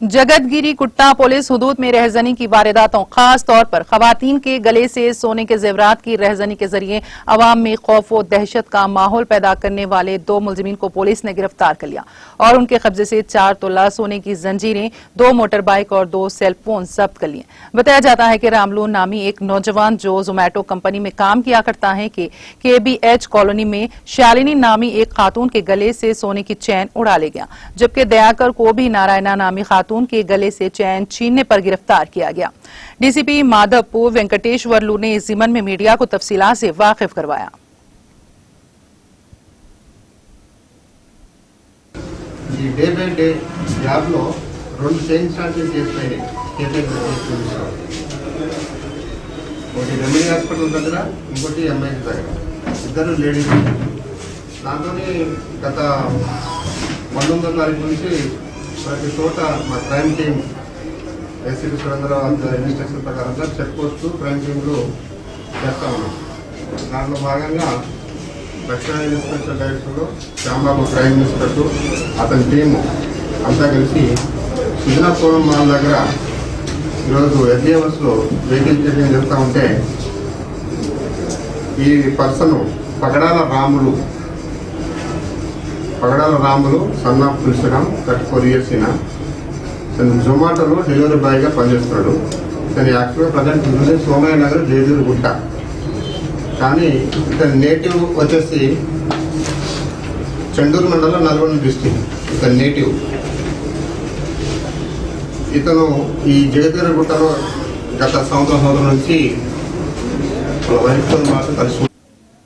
Jagathgiri कुट्टा police हुदूद में रहजनी की वारदातों खास तौर पर खवातीन के गले से सोने के जेवरात की रहजनी के जरिए अवाम में खौफ व दहशत का माहौल पैदा करने वाले 2 मुलजिमीन को पुलिस ने गिरफ्तार कर लिया और उनके कब्जे से 4 तोला सोने की जंजीरें, 2 मोटर बाइक और 2 सेलफोन जब्त कर लिए। बताया जाता है कि रामलू नामी एक नौजवान जो जोमैटो कंपनी में काम किया करता है कि KBH कॉलोनी में शालिनी नामी एक खातून के गले से सोने की चैन उड़ा ले गया, जबकि दयाकर को भी नारायणा नामी खातून के गले से चैन छीनने पर गिरफ्तार किया गया। डीसीपी माधवपुर वेंकटेश्वरलू ने इस ज़िमन में मीडिया को तफसीलात से वाकिफ करवाया। डे बाय डे జాబ్ లో 2 చైన్ స్నాచింగ్ చేస్తున్నాయి ఒకటి రెమెడీ హాస్పిటల్ దగ్గర ఇంకోటి ఎంఐఎస్ దగ్గర ఇద్దరు లేడీస్ దాంతోనే గత 19వ తారీఖు నుంచి ప్రతి చోట మా crime team ACP Surendra Rao instruction ప్రకారంగా చెక్ పోస్ట్ క్రైమ్ టీంలు చేస్తా ఉన్నాం। దాంట్లో భాగంగా దక్షిణ ఇన్స్పెక్టర్ డైరెక్టర్లో శ్యాంబాబు క్రైమ్ ఇన్స్పెక్టర్ అతని టీము అంతా కలిసి సుజనాపురం మాల్ దగ్గర ఈరోజు ఎస్ఏఎస్లో వెహికల్ చెకింగ్ చేస్తూ ఉంటే ఈ person Pagadala Ramulu son of Tulasiram 34 years తను జొమాటోలో డెలివరీ బాయ్గా పనిచేస్తున్నాడు। తను యాక్చువల్గా ప్రజెంట్ సోమయ్య నగర్ జయదూరు గుట్ట, కానీ ఇతని నేటివ్ వచ్చేసి చెండూరు మండలం నల్గొండ డిస్టిక్ ఇతని నేటివ్। ఇతను ఈ జయదూరు గుట్టలో గత సంవత్సరం నుంచి వైఫ్తో మాత్రం కలిసి